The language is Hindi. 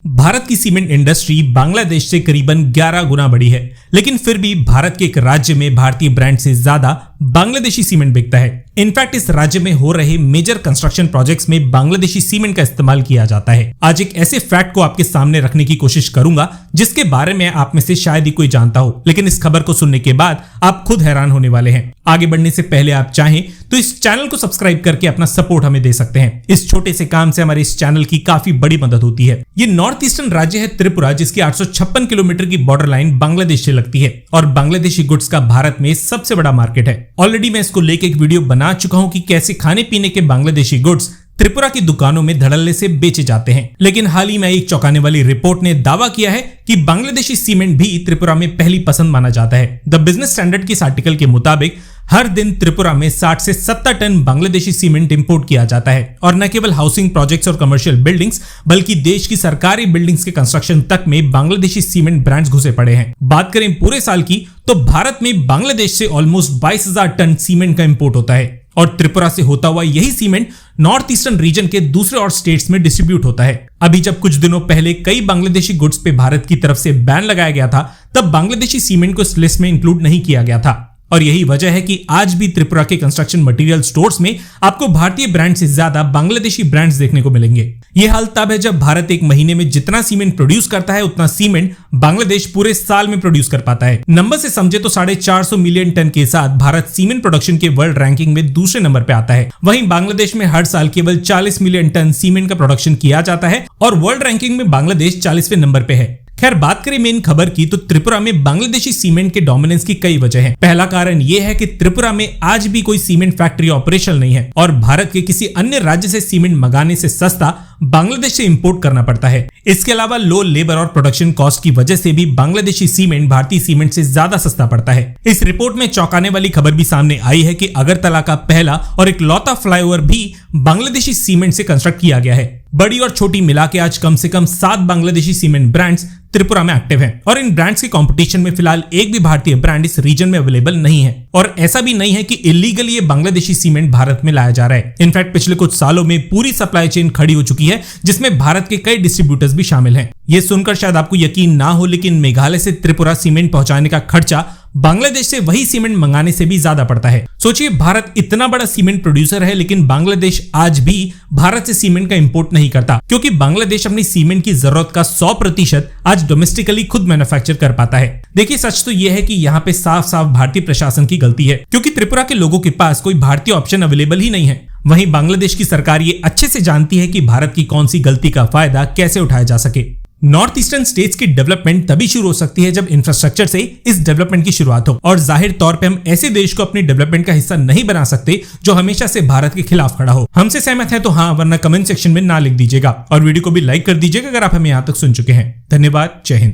भारत की सीमेंट इंडस्ट्री बांग्लादेश से करीबन 11 गुना बड़ी है, लेकिन फिर भी भारत के एक राज्य में भारतीय ब्रांड से ज्यादा बांग्लादेशी सीमेंट बिकता है। इनफैक्ट इस राज्य में हो रहे मेजर कंस्ट्रक्शन प्रोजेक्ट्स में बांग्लादेशी सीमेंट का इस्तेमाल किया जाता है। आज एक ऐसे फैक्ट को आपके सामने रखने की कोशिश करूंगा जिसके बारे में आप में से शायद ही कोई जानता हो, लेकिन इस खबर को सुनने के बाद आप खुद हैरान होने वाले हैं। आगे बढ़ने से पहले आप चाहें तो इस चैनल को सब्सक्राइब करके अपना सपोर्ट हमें दे सकते हैं। इस छोटे से काम से हमारे इस चैनल की काफी बड़ी मदद होती है। ये नॉर्थ ईस्टर्न राज्य है त्रिपुरा, जिसकी 856 किलोमीटर की बॉर्डर लाइन बांग्लादेश से लगती है और बांग्लादेशी गुड्स का भारत में सबसे बड़ा मार्केट है। ऑलरेडी मैं इसको लेके एक वीडियो बना चुका हूं कि कैसे खाने पीने के बांग्लादेशी गुड्स त्रिपुरा की दुकानों में धड़ल्ले से बेचे जाते हैं। लेकिन हाल ही में एक चौंकाने वाली रिपोर्ट ने दावा किया है कि बांग्लादेशी सीमेंट भी त्रिपुरा में पहली पसंद माना जाता है। द बिजनेस स्टैंडर्ड की इस आर्टिकल के मुताबिक हर दिन त्रिपुरा में 60 से 70 टन बांग्लादेशी सीमेंट इंपोर्ट किया जाता है और न केवल हाउसिंग प्रोजेक्ट्स और कमर्शियल बिल्डिंग्स बल्कि देश की सरकारी बिल्डिंग्स के कंस्ट्रक्शन तक में बांग्लादेशी सीमेंट ब्रांड्स घुसे पड़े हैं। बात करें पूरे साल की तो भारत में बांग्लादेश से ऑलमोस्ट 22,000 टन सीमेंट का इंपोर्ट होता है और त्रिपुरा से होता हुआ यही सीमेंट नॉर्थ ईस्टर्न रीजन के दूसरे और स्टेट्स में डिस्ट्रीब्यूट होता है। अभी जब कुछ दिनों पहले कई बांग्लादेशी गुड्स पे भारत की तरफ से बैन लगाया गया था, तब बांग्लादेशी सीमेंट को इस लिस्ट में इंक्लूड नहीं किया गया था और यही वजह है कि आज भी त्रिपुरा के कंस्ट्रक्शन मटेरियल स्टोर्स में आपको भारतीय ब्रांड से ज्यादा बांग्लादेशी ब्रांड्स देखने को मिलेंगे। यह हाल तब है जब भारत एक महीने में जितना सीमेंट प्रोड्यूस करता है उतना सीमेंट बांग्लादेश पूरे साल में प्रोड्यूस कर पाता है। नंबर से समझे तो 450 मिलियन टन के साथ भारत सीमेंट प्रोडक्शन के वर्ल्ड रैंकिंग में दूसरे नंबर पे आता है। वहीं बांग्लादेश में हर साल केवल 40 मिलियन टन सीमेंट का प्रोडक्शन किया जाता है और वर्ल्ड रैंकिंग में बांग्लादेश 40वें नंबर पे है। खैर, बात करें मेन खबर की तो त्रिपुरा में बांग्लादेशी सीमेंट के डोमिनेंस की कई वजह हैं। पहला कारण यह है कि त्रिपुरा में आज भी कोई सीमेंट फैक्ट्री ऑपरेशनल नहीं है और भारत के किसी अन्य राज्य से सीमेंट मंगाने से सस्ता बांग्लादेश से इंपोर्ट करना पड़ता है। इसके अलावा लो लेबर और प्रोडक्शन कॉस्ट की वजह से भी बांग्लादेशी सीमेंट भारतीय सीमेंट से ज्यादा सस्ता पड़ता है। इस रिपोर्ट में चौंकाने वाली खबर भी सामने आई है कि अगरतला का पहला और इकलौता फ्लाईओवर भी बांग्लादेशी सीमेंट से कंस्ट्रक्ट किया गया है। बड़ी और छोटी मिला के आज कम से कम 7 बांग्लादेशी सीमेंट ब्रांड्स त्रिपुरा में एक्टिव हैं और इन ब्रांड्स के कंपटीशन में फिलहाल एक भी भारतीय ब्रांड इस रीजन में अवेलेबल नहीं है और ऐसा भी नहीं है कि इलीगली ये बांग्लादेशी सीमेंट भारत में लाया जा रहा है। इनफैक्ट पिछले कुछ सालों में पूरी सप्लाई चेन खड़ी हो चुकी है जिसमें भारत के कई डिस्ट्रीब्यूटर्स भी शामिल हैं। ये सुनकर शायद आपको यकीन ना हो, लेकिन मेघालय से त्रिपुरा सीमेंट पहुंचाने का खर्चा बांग्लादेश से वही सीमेंट मंगाने से भी ज्यादा पड़ता है। सोचिए, भारत इतना बड़ा सीमेंट प्रोड्यूसर है लेकिन बांग्लादेश आज भी भारत से सीमेंट का इंपोर्ट नहीं करता क्योंकि बांग्लादेश अपनी सीमेंट की जरूरत का 100% आज डोमेस्टिकली खुद मैन्युफैक्चर कर पाता है। देखिए, सच तो यह है कि यहाँ पे साफ साफ भारतीय प्रशासन की गलती है क्योंकि त्रिपुरा के लोगों के पास कोई भारतीय ऑप्शन अवेलेबल ही नहीं है। वहीं बांग्लादेश की सरकार ये अच्छे से जानती है कि भारत की कौन सी गलती का फायदा कैसे उठाया जा सके। नॉर्थ ईस्टर्न स्टेट्स की डेवलपमेंट तभी शुरू हो सकती है जब इंफ्रास्ट्रक्चर से इस डेवलपमेंट की शुरुआत हो और जाहिर तौर पे हम ऐसे देश को अपनी डेवलपमेंट का हिस्सा नहीं बना सकते जो हमेशा से भारत के खिलाफ खड़ा हो। हमसे सहमत है तो हाँ, वरना कमेंट सेक्शन में ना लिख दीजिएगा और वीडियो को भी लाइक कर दीजिएगा अगर आप हमें यहाँ तक सुन चुके हैं। धन्यवाद। जय हिंद।